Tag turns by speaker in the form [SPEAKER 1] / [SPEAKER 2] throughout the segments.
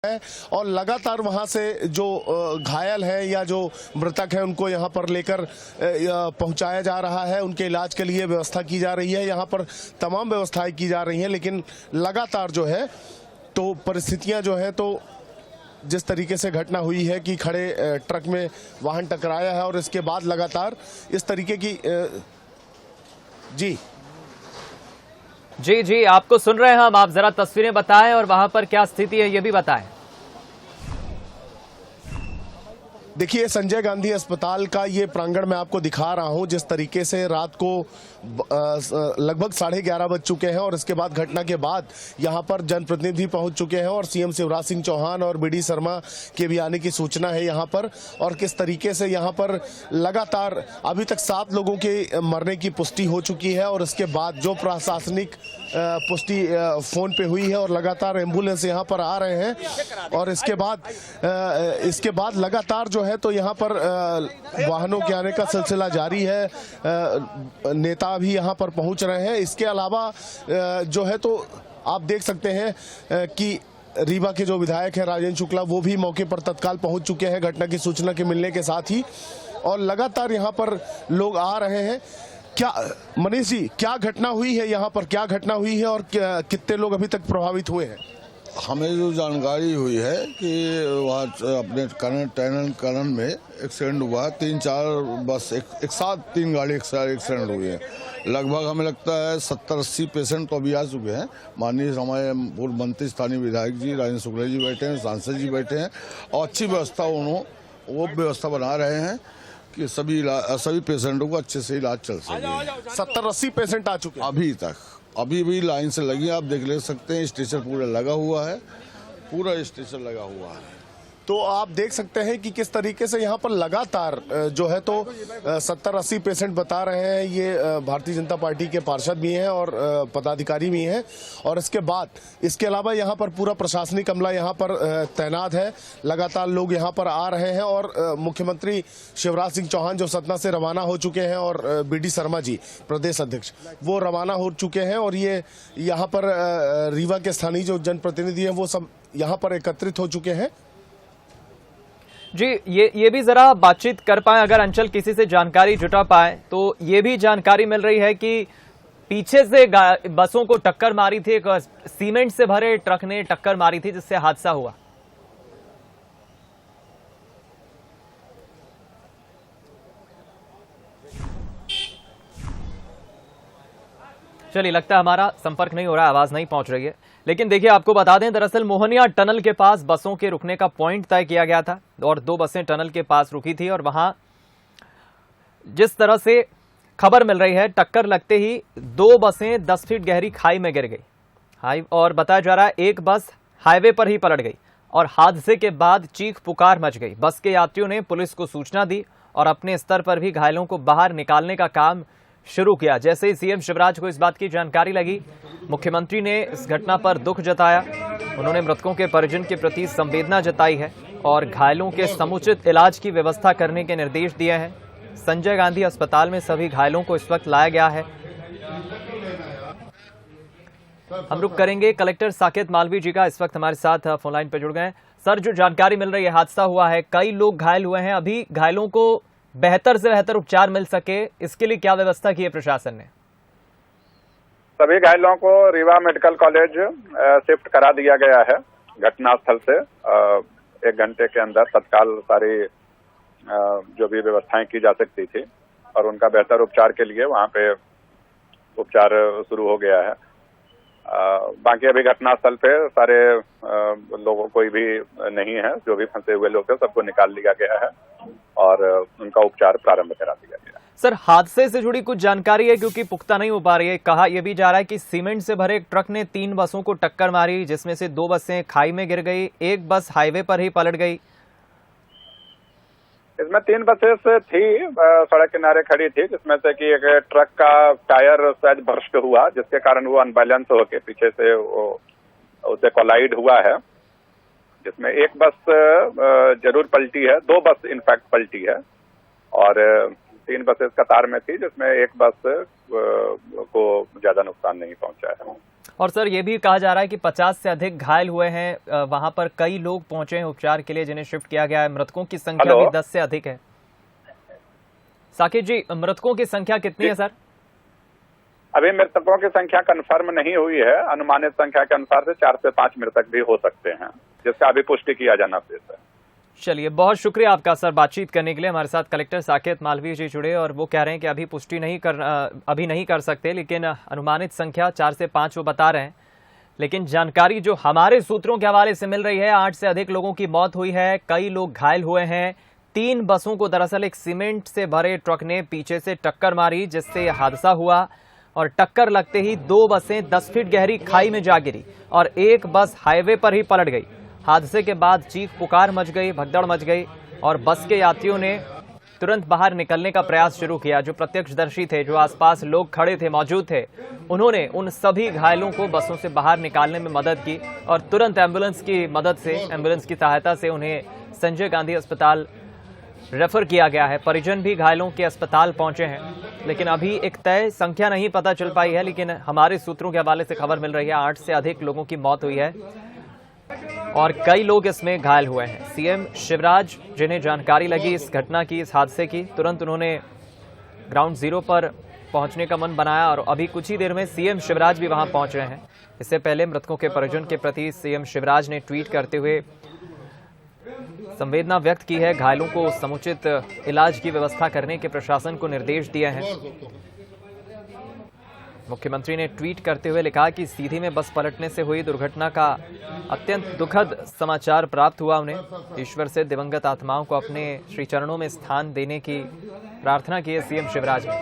[SPEAKER 1] है और लगातार वहां से जो घायल है या जो मृतक है उनको यहां पर लेकर पहुंचाया जा रहा है। उनके इलाज के लिए व्यवस्था की जा रही है। यहां पर तमाम व्यवस्थाएं की जा रही हैं, लेकिन लगातार जो है तो परिस्थितियां जो है तो जिस तरीके से घटना हुई है कि खड़े ट्रक में वाहन टकराया है और इसके बाद लगातार इस तरीके की
[SPEAKER 2] जी आपको सुन रहे हैं हम। आप जरा तस्वीरें बताएं और वहां पर क्या स्थिति है ये भी बताएं।
[SPEAKER 1] देखिए, संजय गांधी अस्पताल का ये प्रांगण मैं आपको दिखा रहा हूं। जिस तरीके से रात को लगभग 11:30 बज चुके हैं और इसके बाद घटना के बाद यहां पर जनप्रतिनिधि पहुंच चुके हैं और सीएम शिवराज सिंह चौहान और बीडी शर्मा के भी आने की सूचना है यहां पर। और किस तरीके से यहां पर लगातार अभी तक 7 लोगों के मरने की पुष्टि हो चुकी है और इसके बाद जो प्रशासनिक पुष्टि फोन पे हुई है और लगातार एम्बुलेंस यहां पर आ रहे हैं और इसके बाद लगातार जो है तो यहाँ पर वाहनों के आने का सिलसिला जारी है। नेता भी यहाँ पर पहुँच रहे हैं। इसके अलावा जो है तो आप देख सकते हैं कि रीवा के जो विधायक हैं राजेंद्र शुक्ला, वो भी मौके पर तत्काल पहुँच चुके हैं घटना की सूचना के मिलने के साथ ही। और लगातार यहाँ पर लोग आ रहे हैं। क्या मनीष जी, क्या घटना हुई है यहाँ पर, क्या घटना हुई है और कितने लोग अभी तक प्रभावित हुए हैं?
[SPEAKER 3] हमें जो जानकारी हुई है कि वहाँ अपने करण में एक्सीडेंट हुआ। 3-4 बस एक साथ 3 गाड़ी एक्सीडेंट हुई है। लगभग हमें लगता है 70-80 पेशेंट तो अभी आ चुके हैं। माननीय हमारे पूर्व मंत्री स्थानीय विधायक जी राजेंद्र शुक्ला जी बैठे हैं, सांसद जी बैठे हैं और अच्छी व्यवस्था वो व्यवस्था बना रहे हैं कि सभी पेशेंटों को अच्छे से इलाज चल सके।
[SPEAKER 1] 70-80 पेशेंट आ चुके हैं
[SPEAKER 3] अभी तक। अभी भी लाइन से लगी, आप देख ले सकते हैं। स्टेशन पूरा लगा हुआ है, पूरा स्टेशन लगा हुआ है।
[SPEAKER 1] तो आप देख सकते हैं कि किस तरीके से यहाँ पर लगातार जो है तो 70-80 पेशेंट बता रहे हैं। ये भारतीय जनता पार्टी के पार्षद भी हैं और पदाधिकारी भी हैं। और इसके अलावा यहाँ पर पूरा प्रशासनिक अमला यहाँ पर तैनात है। लगातार लोग यहाँ पर आ रहे हैं और मुख्यमंत्री शिवराज सिंह चौहान जो सतना से रवाना हो चुके हैं और बीडी शर्मा जी प्रदेश अध्यक्ष वो रवाना हो चुके हैं। और ये यहाँ पर रीवा के स्थानीय जो जनप्रतिनिधि हैं वो सब यहाँ पर एकत्रित हो चुके हैं।
[SPEAKER 2] जी ये भी जरा बातचीत कर पाए, अगर अंचल किसी से जानकारी जुटा पाए तो ये भी जानकारी मिल रही है कि पीछे से बसों को टक्कर मारी थी, एक सीमेंट से भरे ट्रक ने टक्कर मारी थी जिससे हादसा हुआ। चलिए, लगता है हमारा संपर्क नहीं हो रहा, आवाज नहीं पहुंच रही है। लेकिन देखिए, आपको बता दें, दरअसल मोहनिया टनल के पास बसों के रुकने का पॉइंट तय किया गया था और 2 बसें टनल के पास रुकी थी और वहां जिस तरह से खबर मिल रही है, टक्कर लगते ही 2 बसें 10 फीट गहरी खाई में गिर गई और बताया जा रहा है एक बस हाईवे पर ही पलट गई और हादसे के बाद चीख पुकार मच गई। बस के यात्रियों ने पुलिस को सूचना दी और अपने स्तर पर भी घायलों को बाहर निकालने का काम शुरू किया। जैसे ही सीएम शिवराज को इस बात की जानकारी लगी, मुख्यमंत्री ने इस घटना पर दुख जताया। उन्होंने मृतकों के परिजन के प्रति संवेदना जताई है और घायलों के समुचित इलाज की व्यवस्था करने के निर्देश दिए हैं। संजय गांधी अस्पताल में सभी घायलों को इस वक्त लाया गया है। हम रुक करेंगे, कलेक्टर साकेत मालवीय जी का इस वक्त हमारे साथ फोन लाइन पर जुड़ गए हैं। सर, जो जानकारी मिल रही है, हादसा हुआ है, कई लोग घायल हुए हैं, अभी घायलों को बेहतर से बेहतर उपचार मिल सके इसके लिए क्या व्यवस्था की है प्रशासन ने?
[SPEAKER 4] सभी घायलों को रीवा मेडिकल कॉलेज शिफ्ट करा दिया गया है। घटनास्थल से 1 घंटे के अंदर तत्काल सारी जो भी व्यवस्थाएं की जा सकती थी और उनका बेहतर उपचार के लिए वहां पे उपचार शुरू हो गया है। बाकी अभी घटनास्थल पे सारे लोगों कोई भी नहीं है, जो भी फंसे हुए लोग थे सबको निकाल लिया गया है और उनका उपचार प्रारंभ करा दिया गया है।
[SPEAKER 2] सर, हादसे से जुड़ी कुछ जानकारी है क्योंकि पुख्ता नहीं हो पा रही है। कहा यह भी जा रहा है कि सीमेंट से भरे एक ट्रक ने 3 बसों को टक्कर मारी जिसमें से 2 बसें खाई में गिर गई, एक बस हाईवे पर ही पलट गई।
[SPEAKER 4] इसमें 3 बसेस थी, सड़क किनारे खड़ी थी, जिसमें से कि एक ट्रक का टायर शायद बर्स्ट हुआ जिसके कारण वो अनबैलेंस होकर पीछे से उसे कोलाइड हुआ है, जिसमें एक बस जरूर पलटी है, 2 बस इनफैक्ट पलटी है और 3 बसेस कतार में थी जिसमें एक बस को ज्यादा नुकसान नहीं पहुंचा है।
[SPEAKER 2] और सर ये भी कहा जा रहा है कि 50 से अधिक घायल हुए हैं, वहां पर कई लोग पहुंचे हैं उपचार के लिए जिन्हें शिफ्ट किया गया है। मृतकों की संख्या भी 10 से अधिक है। साकेत जी, मृतकों की संख्या कितनी है सर?
[SPEAKER 4] अभी मृतकों की संख्या कंफर्म नहीं हुई है। अनुमानित संख्या के अनुसार से 4 से 5 मृतक भी हो सकते हैं, जिसका अभी पुष्टि किया जाना शेष है।
[SPEAKER 2] चलिए, बहुत शुक्रिया आपका सर बातचीत करने के लिए। हमारे साथ कलेक्टर साकेत मालवीय जी जुड़े और वो कह रहे हैं कि अभी पुष्टि अभी नहीं कर सकते, लेकिन अनुमानित संख्या 4 से 5 वो बता रहे हैं। लेकिन जानकारी जो हमारे सूत्रों के हवाले से मिल रही है, 8 से अधिक लोगों की मौत हुई है, कई लोग घायल हुए हैं। 3 बसों को दरअसल एक सीमेंट से भरे ट्रक ने पीछे से टक्कर मारी, जिससे यह हादसा हुआ और टक्कर लगते ही 2 बसें 10 फीट गहरी खाई में जा गिरी और एक बस हाईवे पर ही पलट गई। हादसे के बाद चीख पुकार मच गई, भगदड़ मच गई और बस के यात्रियों ने तुरंत बाहर निकलने का प्रयास शुरू किया। जो प्रत्यक्षदर्शी थे, जो आसपास लोग खड़े थे, मौजूद थे, उन्होंने उन सभी घायलों को बसों से बाहर निकालने में मदद की और तुरंत एम्बुलेंस की सहायता से उन्हें संजय गांधी अस्पताल रेफर किया गया है। परिजन भी घायलों के अस्पताल पहुंचे हैं, लेकिन अभी एक तय संख्या नहीं पता चल पाई है। लेकिन हमारे सूत्रों के हवाले से खबर मिल रही है 8 से अधिक लोगों की मौत हुई है और कई लोग इसमें घायल हुए हैं। सीएम शिवराज, जिन्हें जानकारी लगी इस घटना की, इस हादसे की, तुरंत उन्होंने ग्राउंड जीरो पर पहुंचने का मन बनाया और अभी कुछ ही देर में सीएम शिवराज भी वहां पहुंच रहे हैं। इससे पहले मृतकों के परिजन के प्रति सीएम शिवराज ने ट्वीट करते हुए संवेदना व्यक्त की है। घायलों को समुचित इलाज की व्यवस्था करने के प्रशासन को निर्देश दिए हैं। मुख्यमंत्री ने ट्वीट करते हुए लिखा कि सीधी में बस पलटने से हुई दुर्घटना का अत्यंत दुखद समाचार प्राप्त हुआ उन्हें। ईश्वर से दिवंगत आत्माओं को अपने श्री चरणों में स्थान देने की प्रार्थना की है सीएम शिवराज ने।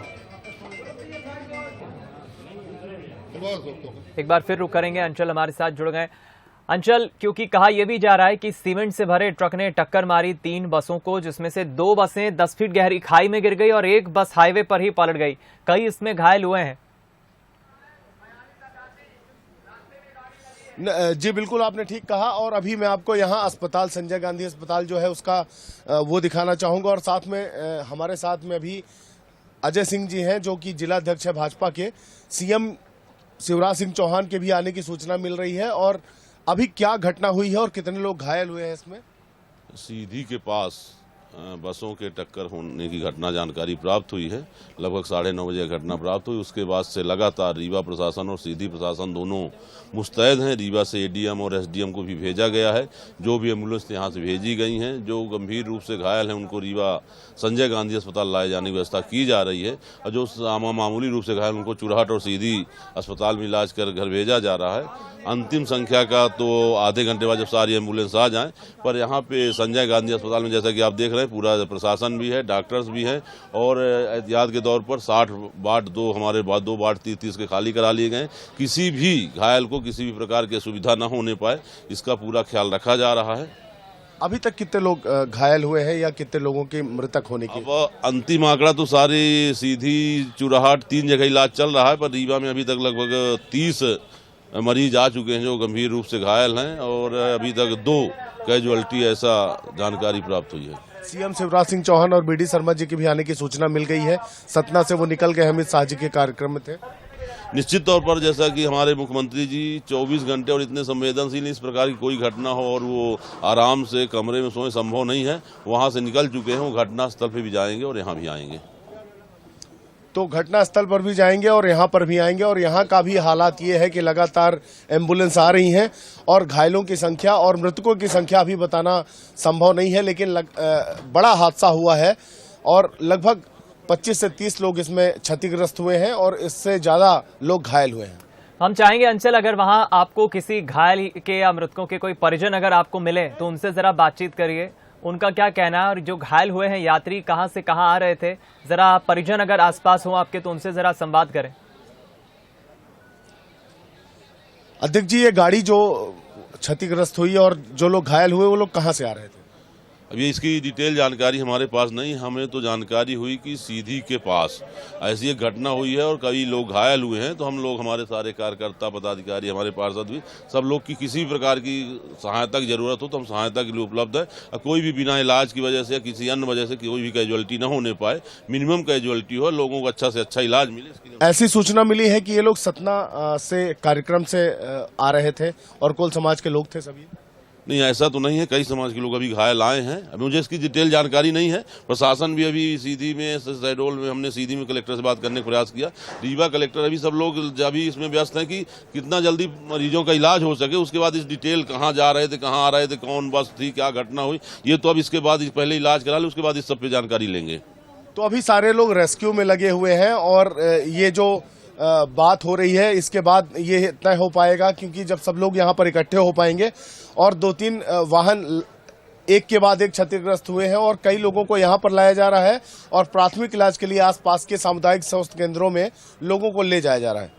[SPEAKER 2] एक बार फिर रुक करेंगे, अंचल हमारे साथ जुड़ गए। अंचल, क्योंकि कहा यह भी जा रहा है कि सीमेंट से भरे ट्रक ने टक्कर मारी 3 बसों को, जिसमें से 2 बसें 10 फीट गहरी खाई में गिर गई और एक बस हाईवे पर ही पलट गई। कई इसमें घायल हुए हैं।
[SPEAKER 1] जी बिल्कुल, आपने ठीक कहा। और अभी मैं आपको यहाँ अस्पताल, संजय गांधी अस्पताल जो है उसका वो दिखाना चाहूँगा। और साथ में हमारे साथ में अभी अजय सिंह जी हैं, जो कि जिला अध्यक्ष है भाजपा के। सीएम शिवराज सिंह चौहान के भी आने की सूचना मिल रही है। और अभी क्या घटना हुई है और कितने लोग घायल हुए हैं इसमें?
[SPEAKER 5] सीधी के पास बसों के टक्कर होने की घटना जानकारी प्राप्त हुई है। लगभग 9:30 बजे घटना प्राप्त हुई। उसके बाद से लगातार रीवा प्रशासन और सीधी प्रशासन दोनों मुस्तैद हैं। रीवा से एडीएम और एसडीएम को भी भेजा गया है। जो भी एम्बुलेंस यहाँ से भेजी गई हैं, जो गंभीर रूप से घायल हैं, उनको रीवा संजय गांधी अस्पताल लाए जाने की व्यवस्था की जा रही है। और जो मामूली रूप से घायल, उनको चुराहट और सीधी अस्पताल में इलाज कर घर भेजा जा रहा है। अंतिम संख्या का तो आधे घंटे बाद जब सारी एम्बुलेंस आ जाएं, पर यहाँ पे संजय गांधी अस्पताल में जैसा कि आप देख रहे हैं, पूरा प्रशासन भी है, डॉक्टर्स भी हैं और एहतियात के तौर पर 60 वार्ड हमारे 2 वार्ड 30 के खाली करा लिए गए। किसी भी घायल को किसी भी प्रकार की असुविधा न होने पाए, इसका पूरा ख्याल रखा जा रहा है।
[SPEAKER 1] अभी तक कितने लोग घायल हुए हैं या कितने लोगों के मृतक होने की?
[SPEAKER 5] अब अंतिम आंकड़ा तो सारी सीधी, चुराहट 3 जगह इलाज चल रहा है, पर रीवा में अभी तक लगभग 30 मरीज आ चुके हैं जो गंभीर रूप से घायल हैं और अभी तक 2 कैजुअल्टी ऐसा जानकारी प्राप्त हुई है।
[SPEAKER 1] सीएम शिवराज सिंह चौहान और बीडी शर्मा जी के भी आने की सूचना मिल गई है। सतना से वो निकल गए, अमित शाह जी के कार्यक्रम में थे।
[SPEAKER 5] निश्चित तौर पर जैसा कि हमारे मुख्यमंत्री जी 24 घंटे और इतने संवेदनशील, इस प्रकार की कोई घटना हो और वो आराम से कमरे में सोए, संभव नहीं है। वहां से निकल चुके हैं, वो घटना स्थल पे भी जाएंगे और यहाँ भी आएंगे।
[SPEAKER 1] तो घटना स्थल पर भी जाएंगे और यहाँ पर भी आएंगे। और यहाँ का भी हालात ये है कि लगातार एम्बुलेंस आ रही हैं और घायलों की संख्या और मृतकों की संख्या अभी बताना संभव नहीं है। लेकिन बड़ा हादसा हुआ है और लगभग 25 से 30 लोग इसमें क्षतिग्रस्त हुए हैं और इससे ज्यादा लोग घायल हुए हैं।
[SPEAKER 2] हम चाहेंगे अंचल, अगर वहां आपको किसी घायल के या मृतकों के कोई परिजन अगर आपको मिले तो उनसे जरा बातचीत करिए, उनका क्या कहना है। और जो घायल हुए हैं यात्री कहां से कहां आ रहे थे, जरा परिजन अगर आसपास हो आपके तो उनसे जरा संवाद करें।
[SPEAKER 1] अध्यक्ष जी, ये गाड़ी जो क्षतिग्रस्त हुई और जो लोग घायल हुए वो लोग कहां से आ रहे थे?
[SPEAKER 5] अब ये इसकी डिटेल जानकारी हमारे पास नहीं, हमें तो जानकारी हुई कि सीधी के पास ऐसी एक घटना हुई है और कई लोग घायल हुए हैं। तो हम लोग, हमारे सारे कार्यकर्ता, पदाधिकारी, हमारे पार्षद भी, सब लोग की किसी प्रकार की सहायता की जरूरत हो तो हम सहायता के लिए उपलब्ध है। कोई भी बिना इलाज की वजह से या किसी अन्य वजह से कोई भी कैजुअलिटी न होने पाए, मिनिमम कैजुअलिटी हो, लोगों को अच्छा से अच्छा इलाज मिले, इसके लिए।
[SPEAKER 1] ऐसी सूचना मिली है कि ये लोग सतना से कार्यक्रम से आ रहे थे और कोल समाज के लोग थे सभी?
[SPEAKER 5] नहीं, ऐसा तो नहीं है, कई समाज के लोग अभी घायल आए हैं। अभी मुझे इसकी डिटेल जानकारी नहीं है। प्रशासन भी अभी सीधी में, शहडोल में, हमने सीधी में कलेक्टर से बात करने का प्रयास किया। रीवा कलेक्टर, अभी सब लोग अभी इसमें व्यस्त हैं कि कितना जल्दी मरीजों का इलाज हो सके। उसके बाद इस डिटेल कहाँ जा रहे थे, कहाँ आ रहे थे, कौन बस थी, क्या घटना हुई, ये तो अब इसके बाद पहले इलाज करा ले, उसके बाद इस सब पे जानकारी लेंगे।
[SPEAKER 1] तो अभी सारे लोग रेस्क्यू में लगे हुए हैं और ये जो बात हो रही है इसके बाद ये तय हो पाएगा, क्योंकि जब सब लोग यहाँ पर इकट्ठे हो पाएंगे और 2-3 वाहन एक के बाद एक क्षतिग्रस्त हुए हैं और कई लोगों को यहाँ पर लाया जा रहा है और प्राथमिक इलाज के लिए आसपास के सामुदायिक स्वास्थ्य केंद्रों में लोगों को ले जाया जा रहा है।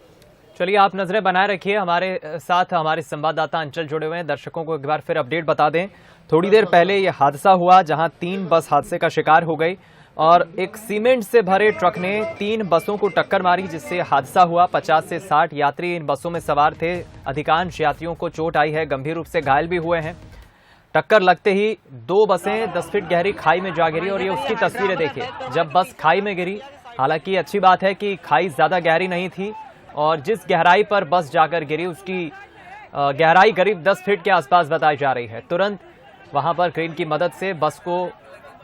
[SPEAKER 2] चलिए, आप नजरें बनाए रखिए। हमारे साथ हमारे संवाददाता अंचल जुड़े हुए हैं। दर्शकों को एक बार फिर अपडेट बता दें, थोड़ी देर पहले ये हादसा हुआ जहां 3 बस हादसे का शिकार हो गई और एक सीमेंट से भरे ट्रक ने 3 बसों को टक्कर मारी, जिससे हादसा हुआ। 50 से 60 यात्री इन बसों में सवार थे। अधिकांश यात्रियों को चोट आई है, गंभीर रूप से घायल भी हुए हैं। टक्कर लगते ही 2 बसें 10 फीट गहरी खाई में जा गिरी और ये उसकी तस्वीरें देखिए जब बस खाई में गिरी। हालांकि अच्छी बात है कि खाई ज्यादा गहरी नहीं थी और जिस गहराई पर बस जाकर गिरी उसकी गहराई करीब 10 फीट के आसपास बताई जा रही है। तुरंत वहां पर क्रेन की मदद से बस को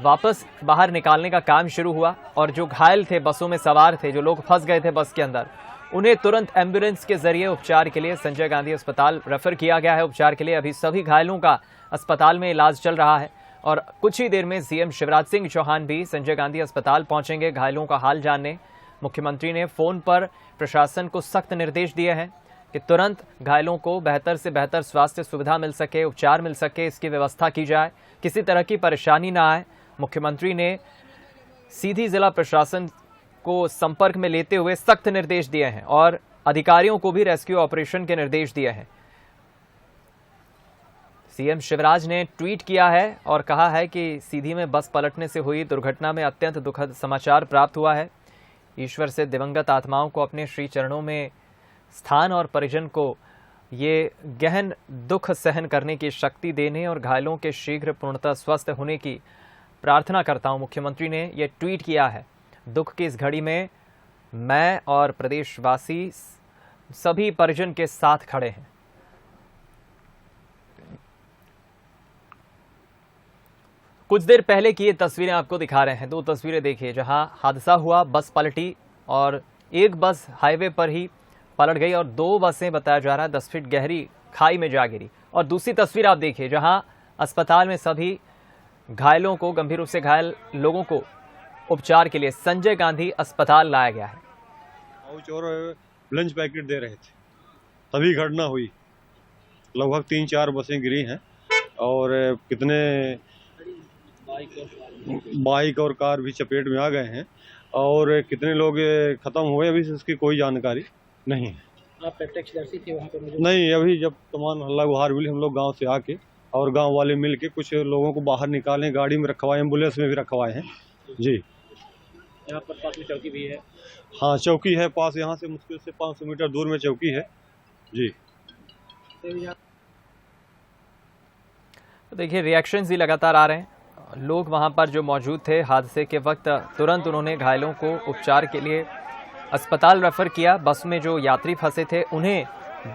[SPEAKER 2] वापस बाहर निकालने का काम शुरू हुआ और जो घायल थे, बसों में सवार थे, जो लोग फंस गए थे बस के अंदर, उन्हें तुरंत एम्बुलेंस के जरिए उपचार के लिए संजय गांधी अस्पताल रेफर किया गया है। उपचार के लिए अभी सभी घायलों का अस्पताल में इलाज चल रहा है और कुछ ही देर में सीएम शिवराज सिंह चौहान भी संजय गांधी अस्पताल पहुंचेंगे घायलों का हाल जानने। मुख्यमंत्री ने फोन पर प्रशासन को सख्त निर्देश दिए हैं कि तुरंत घायलों को बेहतर से बेहतर स्वास्थ्य सुविधा मिल सके, उपचार मिल सके, इसकी व्यवस्था की जाए, किसी तरह की परेशानी ना आए। मुख्यमंत्री ने सीधी जिला प्रशासन को संपर्क में लेते हुए सख्त निर्देश दिए हैं और अधिकारियों को भी रेस्क्यू ऑपरेशन के निर्देश दिए हैं। सीएम शिवराज ने ट्वीट किया है और कहा है कि सीधी में बस पलटने से हुई दुर्घटना में अत्यंत दुखद समाचार प्राप्त हुआ है। ईश्वर से दिवंगत आत्माओं को अपने श्री चरणों में स्थान और परिजन को ये गहन दुख सहन करने की शक्ति देने और घायलों के शीघ्र पूर्णतः स्वस्थ होने की प्रार्थना करता हूं। मुख्यमंत्री ने यह ट्वीट किया है। दुख की इस घड़ी में मैं और प्रदेशवासी सभी परिजन के साथ खड़े हैं। कुछ देर पहले की ये तस्वीरें आपको दिखा रहे हैं। 2 तस्वीरें देखिए जहां हादसा हुआ, बस पलटी और एक बस हाईवे पर ही पलट गई और 2 बसें बताया जा रहा है 10 फीट गहरी खाई में जा गिरी। और दूसरी तस्वीर आप देखिए जहां अस्पताल में सभी घायलों को, गंभीर रूप से घायल लोगों को उपचार के लिए संजय गांधी अस्पताल लाया गया है।
[SPEAKER 6] और लंच पैकेट दे रहे थे तभी घटना हुई। लगभग 3-4 बसें गिरी हैं और कितने बाइक और कार भी चपेट में आ गए हैं और कितने लोग खत्म हुए अभी उसकी कोई जानकारी नहीं है।
[SPEAKER 7] आप प्रत्यक्षदर्शी थे वहाँ पर?
[SPEAKER 6] नहीं, अभी जब तमाम हल्ला गुहार हुई हम लोग गांव से आके और गांव वाले मिल के कुछ लोगों को बाहर निकालें, गाड़ी में रखवाए, एम्बुलेंस में भी रखवाए हैं जी।
[SPEAKER 7] यहाँ पर पास में चौकी भी है?
[SPEAKER 6] हाँ, चौकी है पास, यहाँ से मुश्किल से 500 मीटर दूर में चौकी है जी।
[SPEAKER 2] तो देखिए रिएक्शंस भी लगातार आ रहे हैं। लोग वहां पर जो मौजूद थे हादसे के वक्त, तुरंत उन्होंने घायलों को उपचार के लिए अस्पताल रेफर किया। बस में जो यात्री फंसे थे उन्हें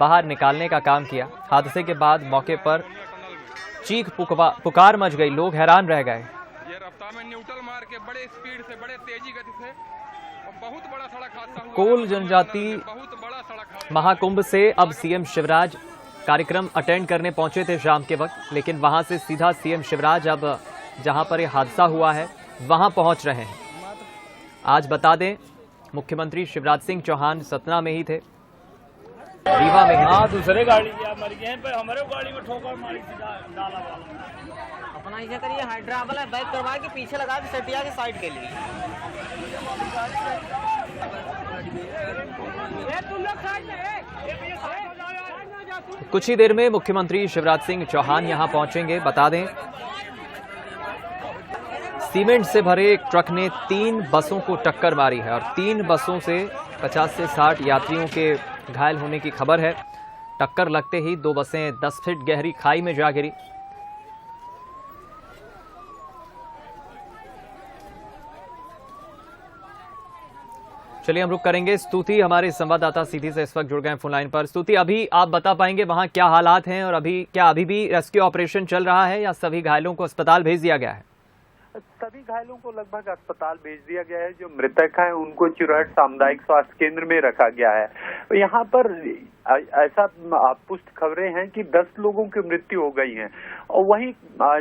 [SPEAKER 2] बाहर निकालने का काम किया। हादसे के बाद मौके पर चीख पुकार मच गई, लोग हैरान रह गए।
[SPEAKER 8] ये रफ्तार में न्यूट्रल मार के बड़े स्पीड से, बड़े तेजी गति से बहुत बड़ा सड़क हादसा हुआ।
[SPEAKER 2] कोल जनजाति महाकुंभ से अब सीएम शिवराज कार्यक्रम अटेंड करने पहुंचे थे शाम के वक्त, लेकिन वहां से सीधा सीएम शिवराज अब जहां पर यह हादसा हुआ है वहां पहुंच रहे हैं। आज बता दें मुख्यमंत्री शिवराज सिंह चौहान सतना में ही थे, रीवा में ही थे।
[SPEAKER 7] दूसरे गाड़ी मर गए पर हमारे गाड़ी में ठोकर मारी डाला वाला। अपना ऐसा करिए, हाइड्रा वाला बैक करवा के पीछे लगा के सटिया के साइड के लिए।
[SPEAKER 2] कुछ ही देर में मुख्यमंत्री शिवराज सिंह चौहान यहां पहुंचेंगे। बता दें सीमेंट से भरे एक ट्रक ने 3 बसों को टक्कर मारी है और 3 बसों से 50 से 60 यात्रियों के घायल होने की खबर है। टक्कर लगते ही 2 बसें 10 फीट गहरी खाई में जा गिरी। चलिए हम रुक करेंगे। स्तुति हमारे संवाददाता सीधी से इस वक्त जुड़ गए फोन लाइन पर। स्तुति, अभी आप बता पाएंगे वहां क्या हालात हैं और अभी भी रेस्क्यू ऑपरेशन चल रहा है या सभी घायलों को अस्पताल भेज दिया गया है?
[SPEAKER 9] सभी घायलों को लगभग अस्पताल भेज दिया गया है। जो मृतक हैं उनको चुरहट सामुदायिक स्वास्थ्य केंद्र में रखा गया है। यहाँ पर ऐसा पुष्ट खबरें हैं कि 10 लोगों की मृत्यु हो गई है और वहीं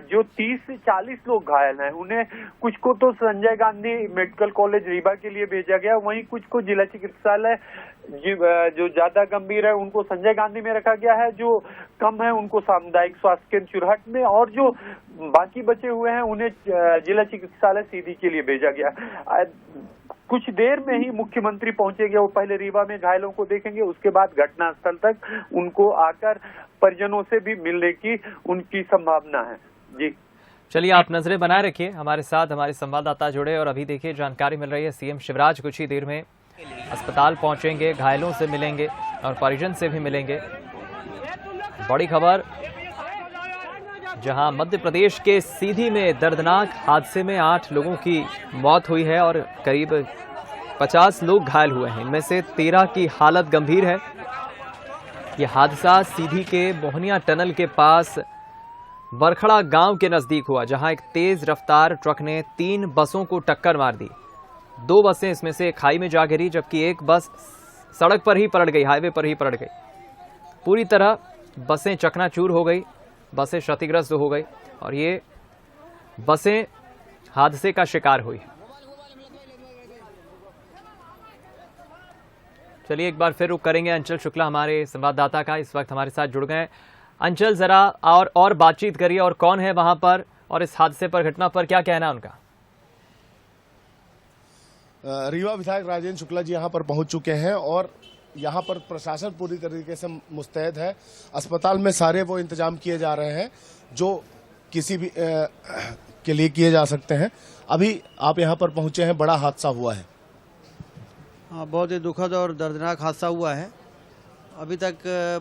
[SPEAKER 9] जो 30 से 40 लोग घायल हैं उन्हें कुछ को तो संजय गांधी मेडिकल कॉलेज रीवा के लिए भेजा गया, वहीं कुछ को जिला चिकित्सालय जो ज्यादा गंभीर है उनको संजय गांधी में रखा गया है, जो कम है उनको सामुदायिक स्वास्थ्य केंद्र चुरहट में, और जो बाकी बचे हुए हैं उन्हें जिला चिकित्सालय सीधी के लिए भेजा गया। कुछ देर में ही मुख्यमंत्री पहुंचेंगे, वो पहले रीवा में घायलों को देखेंगे, उसके बाद घटनास्थल तक उनको आकर परिजनों से भी मिलने की उनकी संभावना है। जी
[SPEAKER 2] चलिए, आप नजरें बनाए रखिए। हमारे साथ हमारे संवाददाता जुड़े और अभी देखिए जानकारी मिल रही है सीएम शिवराज कुछ ही देर में अस्पताल पहुंचेंगे, घायलों से मिलेंगे और परिजन से भी मिलेंगे। बड़ी खबर, जहां मध्य प्रदेश के सीधी में दर्दनाक हादसे में 8 लोगों की मौत हुई है और करीब 50 लोग घायल हुए हैं। इनमें से 13 की हालत गंभीर है। यह हादसा सीधी के मोहनिया टनल के पास बरखड़ा गांव के नजदीक हुआ, जहां एक तेज रफ्तार ट्रक ने 3 बसों को टक्कर मार दी। 2 बसें इसमें से खाई में जा गिरी, जबकि एक बस सड़क पर ही पलट गई, हाईवे पर ही पलट गई। पूरी तरह बसें चकनाचूर हो गई, बसें क्षतिग्रस्त हो गई और ये बसें हादसे का शिकार हुई। चलिए एक बार फिर रुक करेंगे अंचल शुक्ला हमारे संवाददाता का, इस वक्त हमारे साथ जुड़ गए। अंचल, जरा और बातचीत करिए, और कौन है वहां पर और इस हादसे पर, घटना पर क्या कहना उनका?
[SPEAKER 1] रीवा विधायक राजेंद्र शुक्ला जी यहाँ पर पहुंच चुके हैं और यहाँ पर प्रशासन पूरी तरीके से मुस्तैद है। अस्पताल में सारे वो इंतजाम किए जा रहे हैं जो किसी भी के लिए किए जा सकते हैं। अभी आप यहाँ पर पहुंचे हैं, बड़ा हादसा हुआ है।
[SPEAKER 10] हाँ, बहुत ही दुखद और दर्दनाक हादसा हुआ है। अभी तक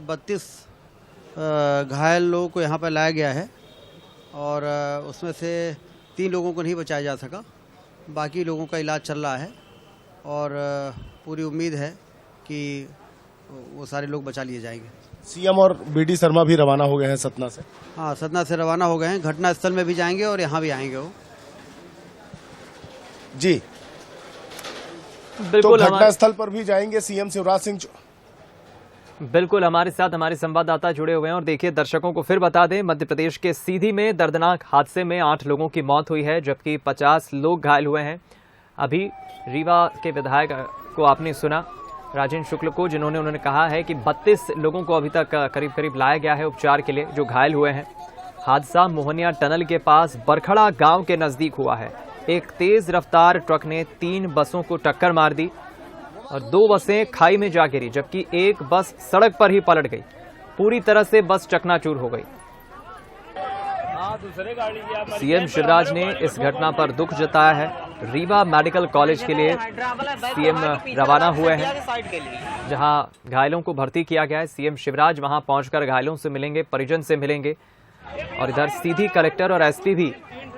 [SPEAKER 10] 32 घायल लोगों को यहाँ पर लाया गया है और उसमें से 3 लोगों को नहीं बचाया जा सका। बाकी लोगों का इलाज चल रहा है और पूरी उम्मीद है कि वो सारे लोग बचा लिए जाएंगे।
[SPEAKER 1] सीएम और बीडी शर्मा भी रवाना हो गए हैं सतना से।
[SPEAKER 10] हाँ, सतना से रवाना हो गए हैं, घटना स्थल में भी जाएंगे और यहाँ भी आएंगे वो।
[SPEAKER 1] जी
[SPEAKER 2] बिल्कुल,
[SPEAKER 1] तो घटना स्थल पर भी जाएंगे सीएम शिवराज सिंह।
[SPEAKER 2] बिल्कुल, हमारे साथ हमारे संवाददाता जुड़े हुए हैं और देखिए दर्शकों को फिर बता दें, मध्य प्रदेश के सीधी में दर्दनाक हादसे में 8 लोगों की मौत हुई है, जबकि 50 लोग घायल हुए हैं। अभी रीवा के विधायक को आपने सुना, राजेंद्र शुक्ल को, उन्होंने कहा है कि 32 लोगों को अभी तक करीब लाया गया है उपचार के लिए, जो घायल हुए हैं। हादसा मोहनिया टनल के पास बरखड़ा गांव के नजदीक हुआ है। एक तेज रफ्तार ट्रक ने 3 बसों को टक्कर मार दी और 2 बसें खाई में जा गिरी, जबकि एक बस सड़क पर ही पलट गई। पूरी तरह से बस चकनाचूर हो गई। सीएम शिवराज ने इस घटना पर दुख जताया है। रीवा मेडिकल कॉलेज के लिए सीएम रवाना हुए हैं, जहां घायलों को भर्ती किया गया है। सीएम शिवराज वहां पहुंचकर घायलों से मिलेंगे, परिजन से मिलेंगे और इधर सीधी कलेक्टर और एसपी भी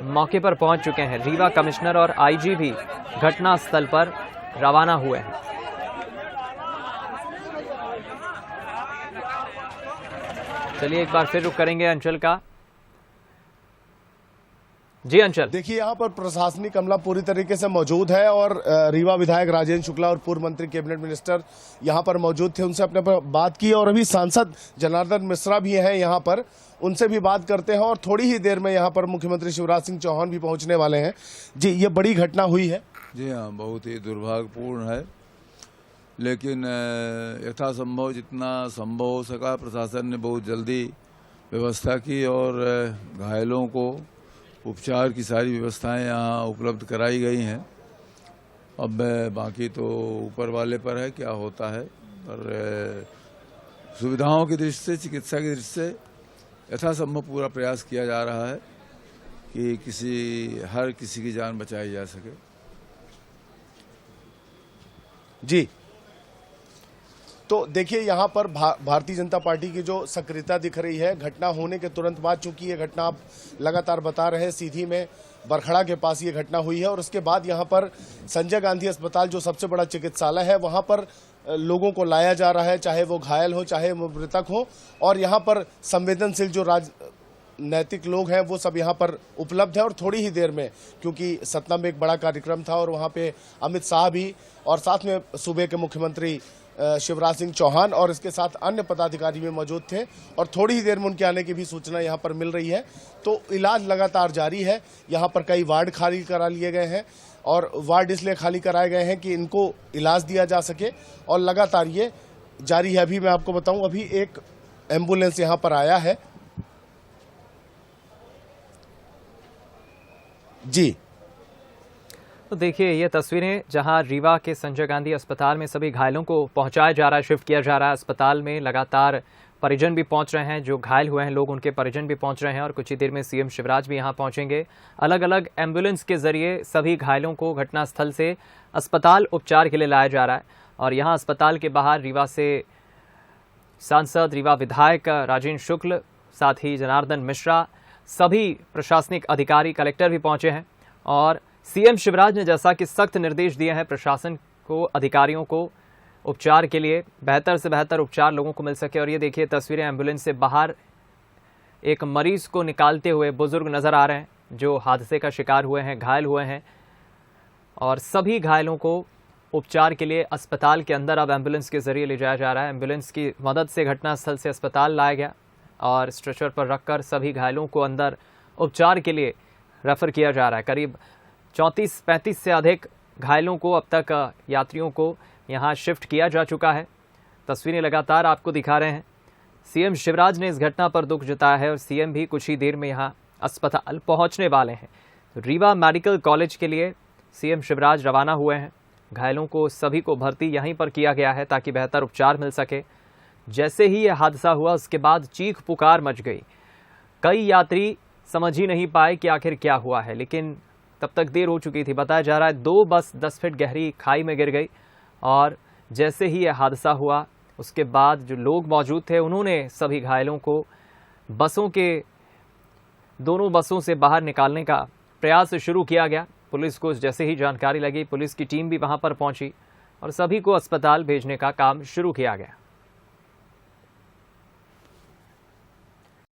[SPEAKER 2] मौके पर पहुंच चुके हैं। रीवा कमिश्नर और आईजी भी घटना स्थल पर रवाना हुए हैं। चलिए एक बार फिर रुक करेंगे अंचल का। जी अंचल,
[SPEAKER 1] देखिए यहाँ पर प्रशासनिक अमला पूरी तरीके से मौजूद है और रीवा विधायक राजेंद्र शुक्ला और पूर्व मंत्री कैबिनेट मिनिस्टर यहाँ पर मौजूद थे, उनसे अपने पर बात की और अभी सांसद जनार्दन मिश्रा भी हैं यहाँ पर, उनसे भी बात करते हैं और थोड़ी ही देर में यहाँ पर मुख्यमंत्री शिवराज सिंह चौहान भी पहुँचने वाले हैं। जी, ये बड़ी घटना हुई है।
[SPEAKER 3] जी हाँ, बहुत ही दुर्भाग्यपूर्ण है, लेकिन यथासंभव जितना संभव हो सका प्रशासन ने बहुत जल्दी व्यवस्था की और घायलों को उपचार की सारी व्यवस्थाएं यहाँ उपलब्ध कराई गई हैं। अब बाकी तो ऊपर वाले पर है क्या होता है, पर सुविधाओं की दृष्टि से, चिकित्सा की दृष्टि से यथासंभव पूरा प्रयास किया जा रहा है कि हर किसी की जान बचाई जा सके।
[SPEAKER 1] जी, तो देखिए यहाँ पर भारतीय जनता पार्टी की जो सक्रियता दिख रही है घटना होने के तुरंत बाद, चूंकि ये घटना आप लगातार बता रहे हैं, सीधी में बरखड़ा के पास ये घटना हुई है और उसके बाद यहाँ पर संजय गांधी अस्पताल जो सबसे बड़ा चिकित्सालय है वहां पर लोगों को लाया जा रहा है, चाहे वो घायल हो चाहे वो मृतक हो, और यहाँ पर संवेदनशील जो नैतिक लोग हैं वो सब यहाँ पर उपलब्ध है। और थोड़ी ही देर में, क्योंकि सतना में एक बड़ा कार्यक्रम था और वहाँ पे अमित शाह भी और साथ में सूबे के मुख्यमंत्री शिवराज सिंह चौहान और इसके साथ अन्य पदाधिकारी भी मौजूद थे और थोड़ी ही देर में उनके आने की भी सूचना यहाँ पर मिल रही है। तो इलाज लगातार जारी है। यहाँ पर कई वार्ड खाली करा लिए गए हैं और वार्ड इसलिए खाली कराए गए हैं कि इनको इलाज दिया जा सके और लगातार ये जारी है। अभी मैं आपको बताऊं, अभी एक एम्बुलेंस यहाँ पर आया है। जी,
[SPEAKER 2] तो देखिए ये तस्वीरें जहां रीवा के संजय गांधी अस्पताल में सभी घायलों को पहुंचाया जा रहा है, शिफ्ट किया जा रहा है। अस्पताल में लगातार परिजन भी पहुंच रहे हैं, जो घायल हुए हैं लोग उनके परिजन भी पहुंच रहे हैं और कुछ ही देर में सीएम शिवराज भी यहां पहुंचेंगे। अलग अलग एम्बुलेंस के जरिए सभी घायलों को घटनास्थल से अस्पताल उपचार के लिए लाया जा रहा है। और यहाँ अस्पताल के बाहर रीवा से सांसद, रीवा विधायक राजेंद्र शुक्ल, साथ ही जनार्दन मिश्रा, सभी प्रशासनिक अधिकारी, कलेक्टर भी पहुंचे हैं। और सीएम शिवराज ने जैसा कि सख्त निर्देश दिए हैं प्रशासन को, अधिकारियों को, उपचार के लिए बेहतर से बेहतर उपचार लोगों को मिल सके। और ये देखिए तस्वीरें, एम्बुलेंस से बाहर एक मरीज को निकालते हुए बुजुर्ग नजर आ रहे हैं जो हादसे का शिकार हुए हैं, घायल हुए हैं। और सभी घायलों को उपचार के लिए अस्पताल के अंदर अब एम्बुलेंस के जरिए ले जाया जा रहा है। एम्बुलेंस की मदद से घटनास्थल से अस्पताल लाया गया और स्ट्रेचर पर रखकर सभी घायलों को अंदर उपचार के लिए रेफर किया जा रहा है। करीब 34-35 से अधिक घायलों को अब तक यात्रियों को यहां शिफ्ट किया जा चुका है। तस्वीरें लगातार आपको दिखा रहे हैं। सीएम शिवराज ने इस घटना पर दुख जताया है और सीएम भी कुछ ही देर में यहां अस्पताल पहुंचने वाले हैं। रीवा मेडिकल कॉलेज के लिए सीएम शिवराज रवाना हुए हैं। घायलों को सभी को भर्ती यहीं पर किया गया है ताकि बेहतर उपचार मिल सके। जैसे ही यह हादसा हुआ उसके बाद चीख पुकार मच गई। कई यात्री समझ ही नहीं पाए कि आखिर क्या हुआ है, लेकिन तब तक देर हो चुकी थी। बताया जा रहा है 2 बस 10 फीट गहरी खाई में गिर गई और जैसे ही यह हादसा हुआ उसके बाद जो लोग मौजूद थे उन्होंने सभी घायलों को दोनों बसों से बाहर निकालने का प्रयास शुरू किया गया। पुलिस को जैसे ही जानकारी लगी, पुलिस की टीम भी वहां पर पहुंची और सभी को अस्पताल भेजने का काम शुरू किया गया।